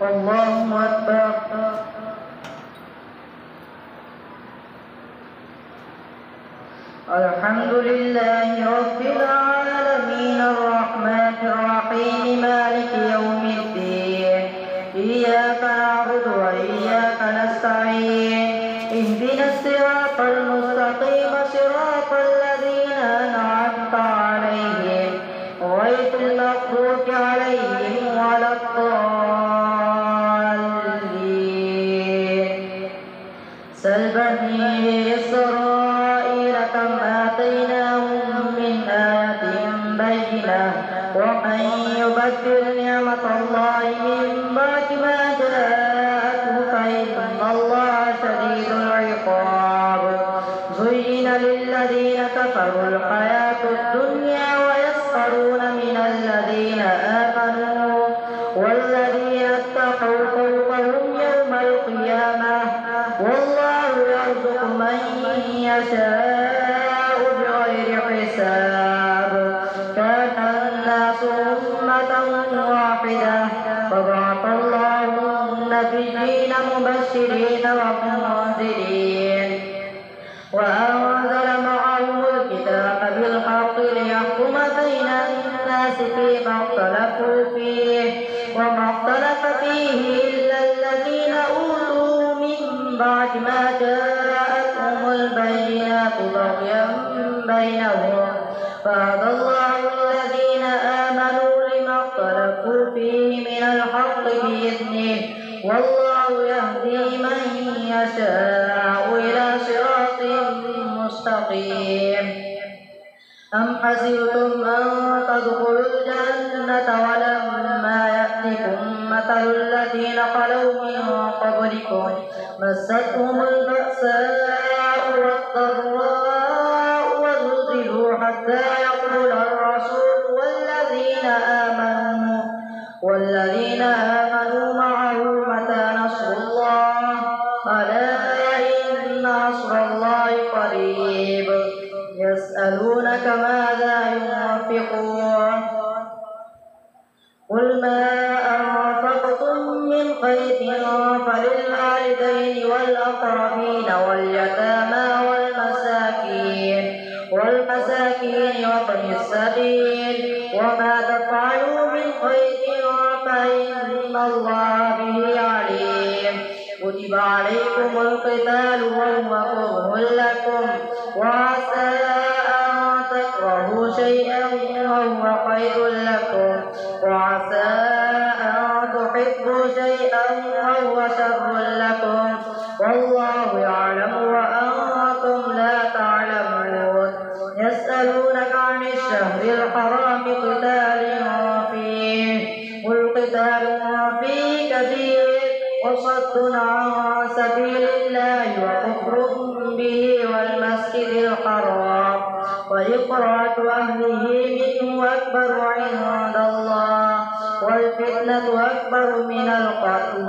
الله أكبر. الحمد لله رب العالمين الرحمن الرحيم مالك يوم الدين إياك نعبد وإياك نستعين اهدنا الصراط المستقيم صراط الذين أنعمت عليهم غير المغضوب عليهم ولا الضالين. سل بني إسرائيل كم آتيناهم من آية بينة ومن يبدل نعمة الله من بعد ما جاءته فإن الله شديد العقاب. زين للذين كفروا الحياة الدنيا ويسخرون من الذين آمنوا والذين اتقوا فوقهم يوم القيامة والله يرزق من يشاء بغير حساب. كان الناس أمة واحدة فبعث الله النبيين مبشرين ومنذرين وأنزل معهم الكتاب بالحق ليحكم بين الناس فيما اختلفوا فيه وما اختلف فيه إلا الذين أوتوا من بعد ما جاءتهم البينات بغيا بينهم فهدى الله الذين آمنوا لما اختلفوا فيه من الحق بإذنه والله يهدي من يشاء إلى صراط مستقيم. أم حسبتم أن تدخلوا الجنة ولما يأتكم مثل الذين خلوا من قبلكم مستهم البأساء والضراء وزلزلوا حتى يقول الرسول والذين آمنوا معه متى نصر الله ألا إن نصر الله قريب. يسألونك ماذا ينفقون قل ما أنفقتم من خير فللوالدين والأقربين واليتامى والمساكين وابن السبيل وما تفعلوا من خير فإن الله به عليم. كتب عليكم القتال وهو كره لكم وعسى أن تكرهوا شيئا وهو خير لكم وعسى أن تحبوا شيئا وهو شر لكم والله يعلم وأنتم لا تعلمون. يسألونك عن الشهر الحرام قتال فيه قل قتال فيه كبير وصد عن سبيل الله وكفر به والمسجد الحرام وإخراج أهله منه أكبر عند الله والفتنة أكبر من القتل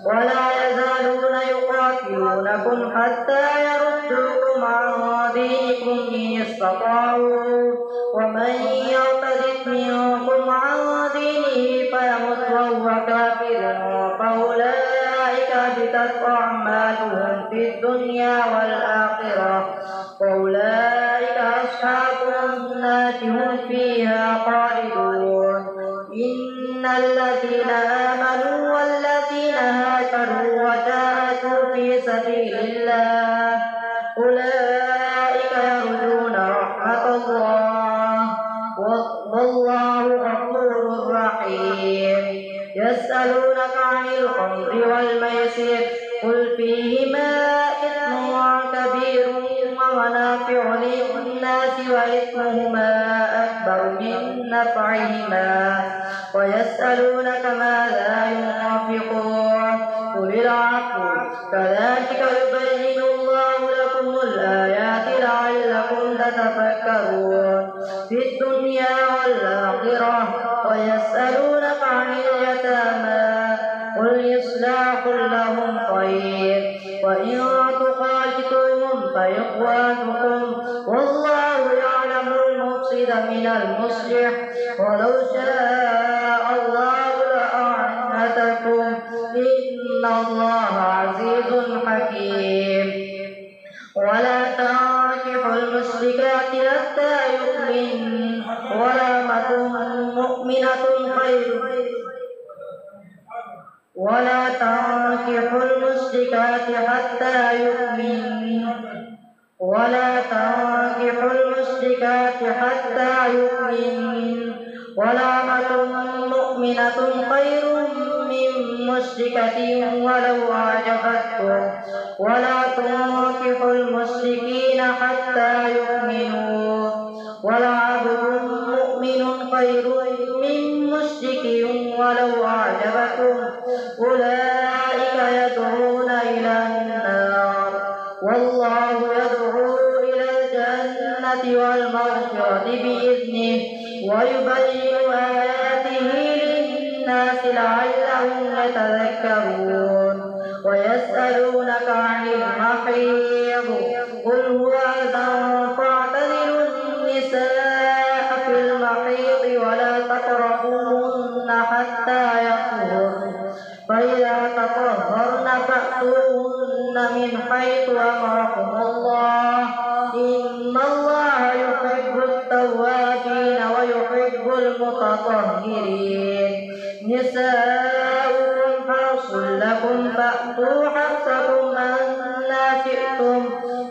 ولا يزالون يقاتلونكم حتى يردوكم عن دينكم إن استطاعوا ومن يرتد منكم عن دينه فيمت وهو كافر فأولئك حبطت أعمالهم في الدنيا والآخرة وأولئك أصحاب النار هم فيها خالدون. إن الذين آمنوا والذين هاجروا وجاهدوا في سبيل الله أولئك يرجون رحمة الله والله غفور رحيم. يسألونك عن الخمر والميسر قل فيهما إثم كبير ومنافع للناس وإثمهما أكبر من نفعهما ويسألونك ماذا ينفقون قل العفو كذلك يبين الله لكم الآيات لعلكم تتفكرون في الدنيا والآخرة. ويسألونك عن اليتامى قل إصلاح لهم خير وإن تخالطوهم فإخوانكم والله يعلم المفسد من المصلح ولو شاء الله لأعنتكم ولا تنكحوا المشركات حتى يؤمنوا ولأمة مؤمنة خير من مشركة ولو أعجبتكم ولا تنكحوا المشركين حتى يؤمنوا ولعبد مؤمن خير من مشرك ولو أعجبكم أولئك يدعون إلى النار والله يدعو إلى الجنة والمغفرة بإذنه ويبين آياته للناس لعلهم يتذكرون ويسألونك عن المحيض قل هو أذى فاعتزلوا النساء في المحيض ولا تقربوهن حتى يطهرن فإذا تطهرن فأتوهن من حيث أمركم الله إن الله يحب التوابين ويحب المتطهرين نساؤكم حرث لكم فأتوا حرثكم أنى شئتم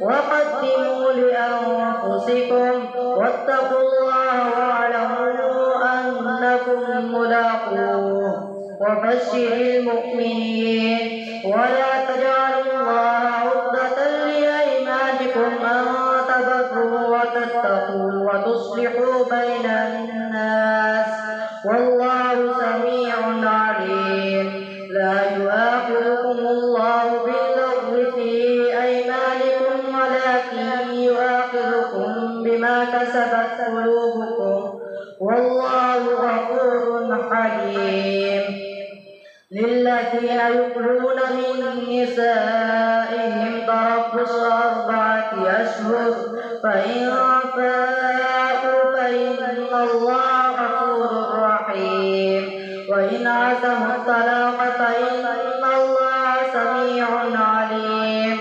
وقدموا لأنفسكم واتقوا الله واعلموا أنكم ملاقوه وبشر المؤمنين ولا تجعلوا الله عرضة لأيمانكم أن تبروا وتتقوا وتصلحوا بين الناس والله سميع عليم لا يؤاخذكم الله باللغو في أيمانكم ولكن يؤاخذكم بما كسبت قلوبكم والله غفور حليم للذين يؤلون من نسائهم تربص 4 أشهر فإن فاءوا فإن الله غفور رحيم وإن عزموا الطلاق فإن الله سميع عليم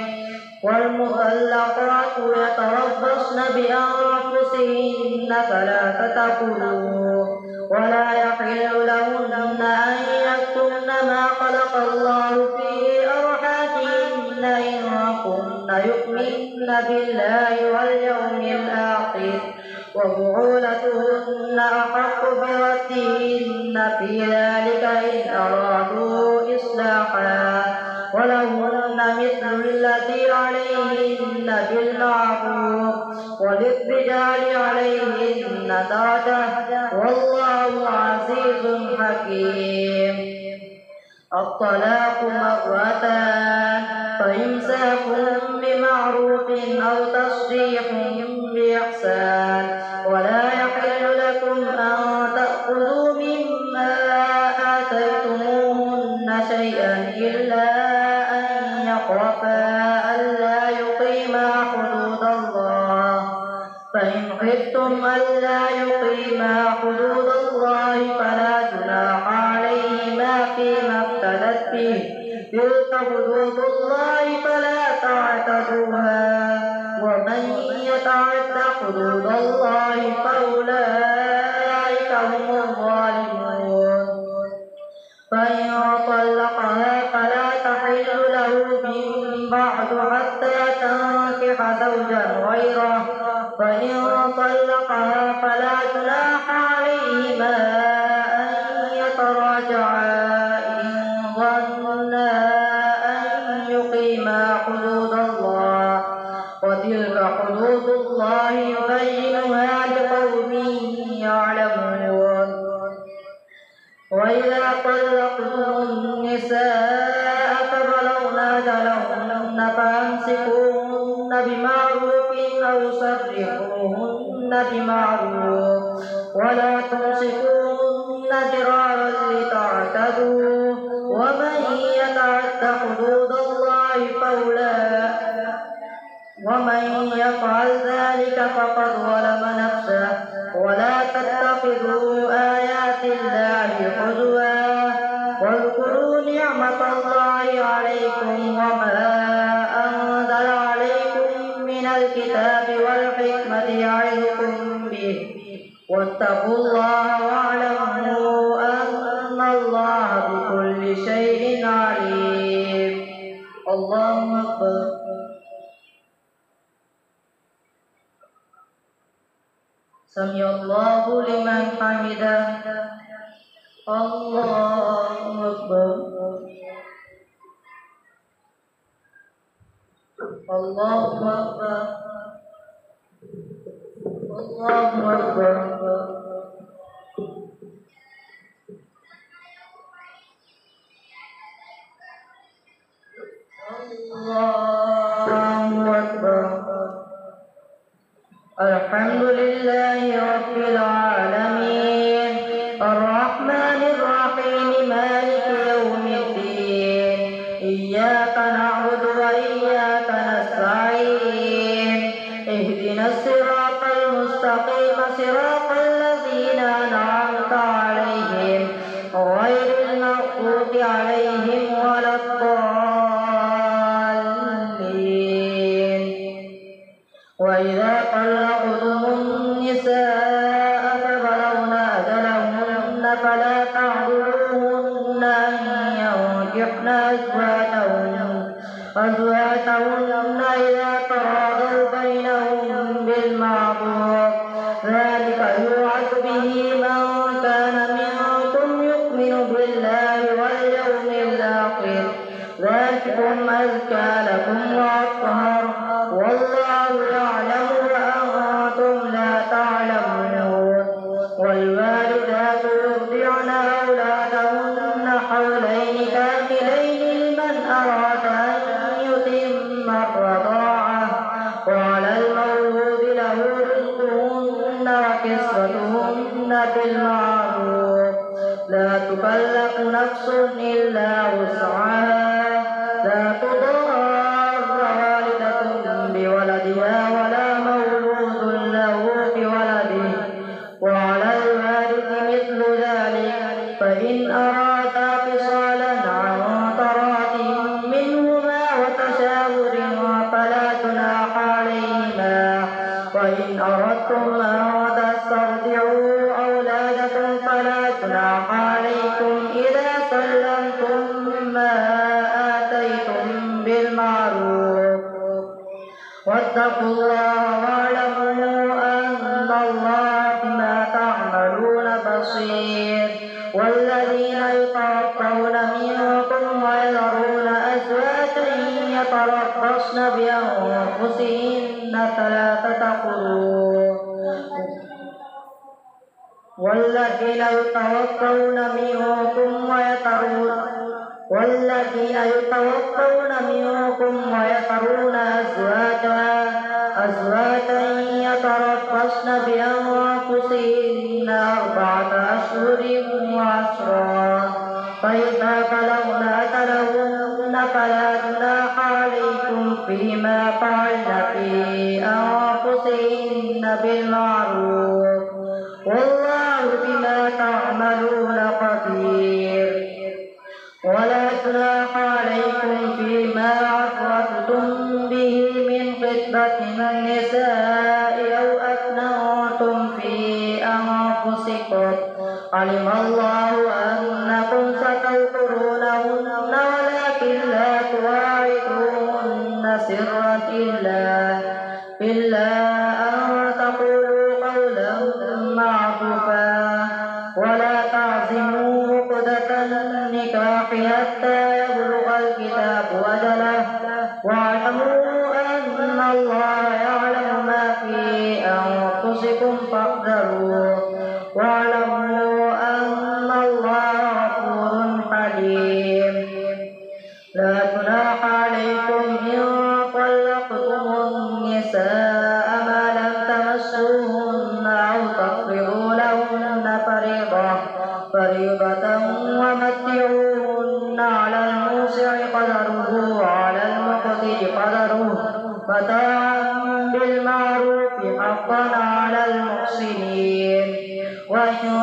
والمطلقات يتربصن بأنفسهن 3 قروء ولا يحل لهن أن يكتمن ما خلق الله في أرحامهن إن كن يؤمن بالله واليوم الآخر وبعولتهن أحق بردهن في ذلك إن أرادوا إصلاحا ولهن مثل الذي عليهن بالمعروف وللرجال عليهن درجة والله عزيز حكيم الطلاق 2 فإمساك بمعروف أو تسريح بإحسان ولا يحل لكم أن تأخذوا مما آتيتموهن شيئا إلا أن يخافا ألا يقيما حدود الله فإن خفتم ألا يقيما حدود الله فلا جناح عليهما فيما افتدت به تلك حدود الله فلا تعتدوها ومن يتعد حدود الله فأولئك هم الظالمون فإن طلقها فلا تحل له من بعد حتى تنكح زوجا غيره فإن طلقها فلا جناح عليهما أن يتراجعا إن ظنا أن يقيما حدود الله وتلك حدود الله يبينها لقوم يعلمون وإذا طلقتم النساء فبلغن أجلهن فأمسكوهن بمعروف أو سرحوهن بمعروف ولا تمسكوهن ضرارا لتعتدوا ومن يتعد حدود الله ومن يفعل ذلك فقد ظلم نفسه ولا تتخذوا آيات الله هزوا واذكروا نعمة الله عليكم وما أنزل عليكم من الكتاب والحكمة يعظكم به واتقوا الله واعلموا أن الله بكل بكل شيء عليم. الله أكبر. سمع الله لمن حمده. الله أكبر. الله أكبر. الله أكبر. الله أكبر. الحمد لله رب العالمين الرحمن الرحيم مالك يوم الدين إياك نعبد وإياك نستعين اهدنا الصراط المستقيم صراط الذين أنعمت عليهم غير المغضوب عليهم ولا الضالين. وإذا طلقتم النساء فبلغن أجلهن فلا تعضلوهن أن ينكحن أزواجهن إذا تراضوا بينهم بالمعروف ذلك يوعظ به من كان منكم يؤمن بالله واليوم الآخر ذلكم أزكى لكم وأطهر والله يعلم وأنتم لا تعلمون. والوالدات يرضعن أولادهن حولين كاملين لمن أراد أن يتم الرضاعة وعلى المولود له رزقهن وكسوتهن بالمعروف لا تكلف نفس إلا وسعها لا تضار والدة بولدها ولا مولود له بولده وعلى الوارث مثل ذلك فإن أرادا فصالا عن تراض منهما وتشاور فلا جناح عليهما. وإن أردتم أن تسترضعوا أولادكم فلا جناح عليكم إذا سلمتم ما آتيتم بالمعروف واتقوا الله واعلموا أن الله بما تعملون بصير. والذين يتوفون منكم ويذرون أزواجا يتربصن بأنفسهن ثلاثة قروء والذين يتوفون منكم ويذرون أزواجا يتربصن بأنفسهن 4 أشهر وعشرا فإذا بلغن أجلهن فلا جناح عليكم فيما فعلن في أنفسهن بالمعروف والله بما تعملون خبير. ولا جناح عليكم فيما عرضتم به من خطبة النساء أو أكننتم في أنفسكم علم الله أنكم ستذكرونهن ولكن لا تواعدوهن سرا إلا أن تقولوا قولا معروفا ولا تعزموا عقدة النكاح حتى يبلغ الكتاب أجله واعلموا أن الله يعلم ما في أنفسكم فاحذروه واعلموا أن الله غفور حليم. لا جناح عليكم إن طلقتم النساء ما لم تمسوهن أو تفرضوا لهن فريضة ومتعوهن على الموسع قدره وعلى المقتر قدره متاعا بالمعروف حقا على المحسنين. وإن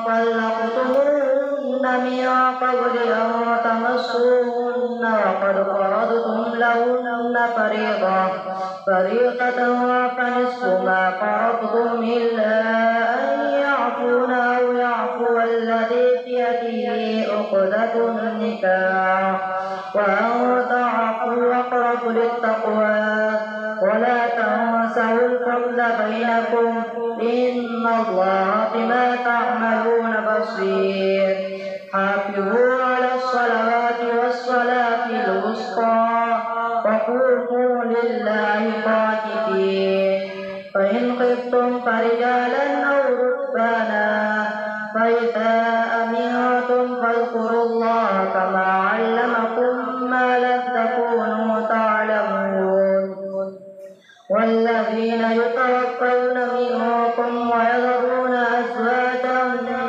طلقتموهن من قبل أن تمسوهن وقد فرضتم لهن فريضة فنصف ما فرضتم إلا أن يعفون أو يعفو الذي بيده عقدة النكاح وأن تعفوا أقرب للتقوى ولا تنسوا الفضل بينكم إن الله بما تعملون بصير حافظوا على الصلوات والصلاة الوسطى وقوموا لله قانتين فإن خفتم فرجالا أو ركبانا فإذا أمنتم فاذكروا الله كما علمكم ما لم تكونوا تعلمون والذين يتوفون منكم ويذرون أزواجا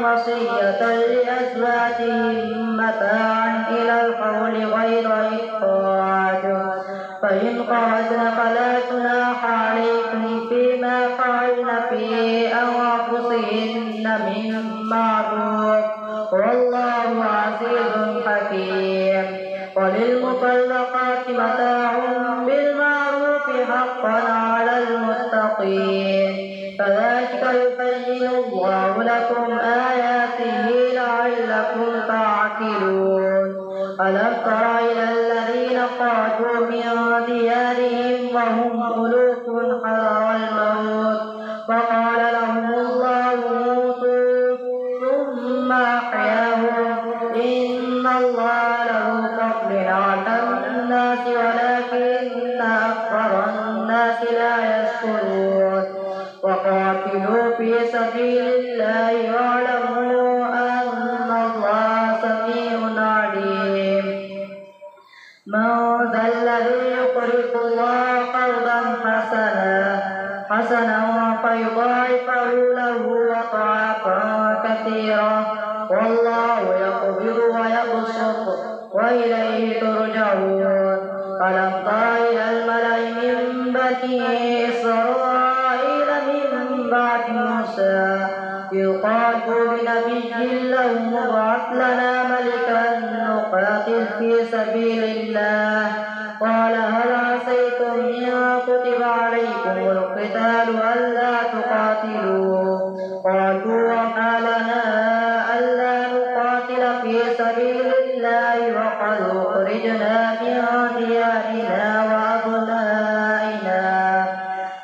وصية لأزواجهم متاعا إلى الحول غير إخراج فإن خرجن فلا جناح عليكم فيما فعلن في أنفسهن من معروف والله عزيز حكيم وللمطلقات متاع بالمعروف حقا على المتقين كذلك يبين الله لكم آياته لعلكم تعقلون ألم تر إلى الذين خرجوا من ديارهم وهم ألوف حذر الموت فقال لهم الله موتوا ثم أحياهم إن الله له فضل على الناس ولكن أكثر الناس لا يشكرون وقاتلوا في سبيل الله واعلموا أن الله سميع عليم من ذا الذي يقرض الله قرضا حسنا فيضاعفه له أضعافا كثيرة والله يقبض ويبسط وإليه ترجعون ألم تر إلى الملأ من بني إسرائيل من بعد موسى يقاتل بنبي لهم ابعث لنا ملكا نقاتل في سبيل الله قال هل عسيتم إن كتب عليكم القتال ألا تقاتلوا قالوا وما لنا ألا نقاتل في سبيل الله وقد أخرجنا من ديارنا وأبنائنا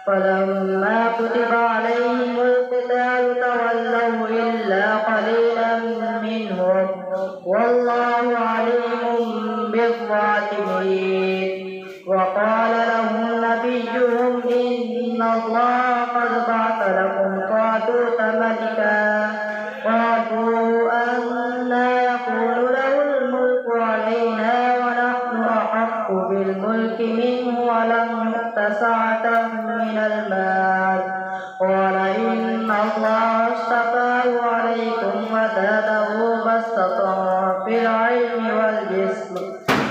فلما كتب عليهم القتال تولوا إلا قليلا منهم والله عليم بالظالمين وقال لهم نبيهم إن الله قد بعث لكم طالوت ملكا قالوا أنى يكون له الملك علينا ونحن أحق بالملك منه ولم نؤت سعة من المال قال إن الله اصطفاه عليكم وزاده بسطة في العلم والجسم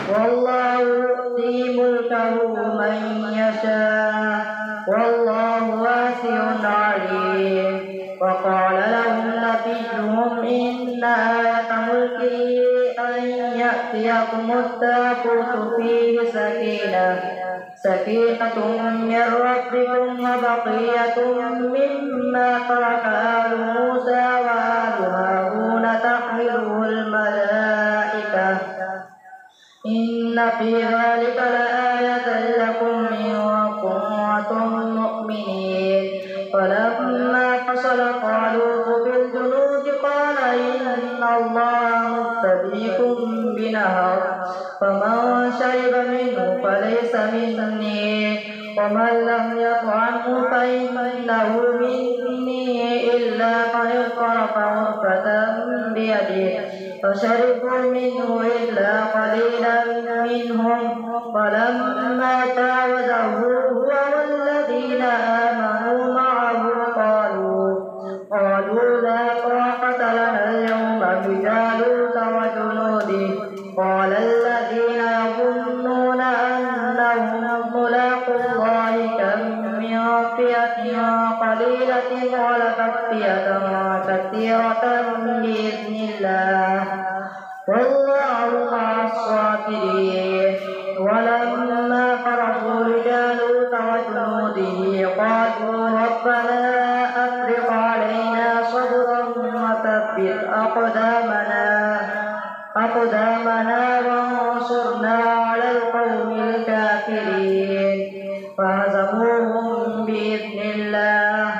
والله يؤتي ملكه من يشاء والله واسع عليم وقال لهم نبيهم إن آية ملكه أن يأتيكم التابوت فيه سكينة من ربكم وبقية مما ترك آل موسى وآل هارون تحمله الملائكة إن في ذلك لآية لكم إن كنتم مؤمنين فلما فصل طالوت بالجنود قال إن الله مبتليكم بنهر فمن شرب منه فليس مني ومن لم يطعمه فإنه مني إلا من اغترف غرفة بيده فشربوا منه إلا قليلا منهم فلما جاوزه هو والذين آمنوا معه قالوا لا طاقة لنا اليوم بجالوت وجنوده قال الذين يظنون أنهم ملاقو الله كم من فئة قليلة غلبت فئة كثيرة بإذن الله والله مع الصابرين ولما فرغوا لجالوت وجنوده قالوا ربنا أفرغ علينا صبرا وثبت أقدامنا وانصرنا على القوم الكافرين فهزموهم بإذن الله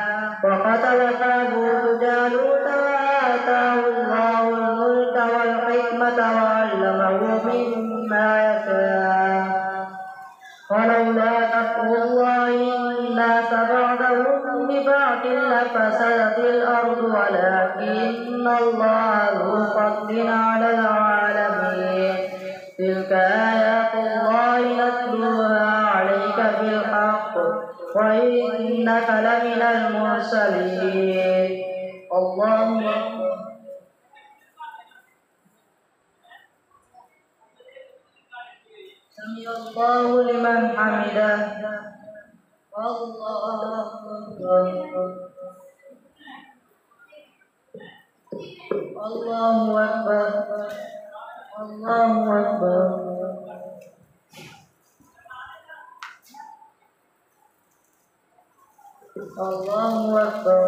وقتل طالوت جالوت وآتاه الله الملك والحكمة وعلمه مما يشاء ولولا دفع الله الناس بعضهم ببعض لفسدت الأرض ولكن الله ذو فضل على العالمين تلك آيات الله نتلوها عليك بالحق وإنك لمن المرسلين اللهم سمع الله لمن حمده الله أكبر الله أكبر الله أكبر الله أكبر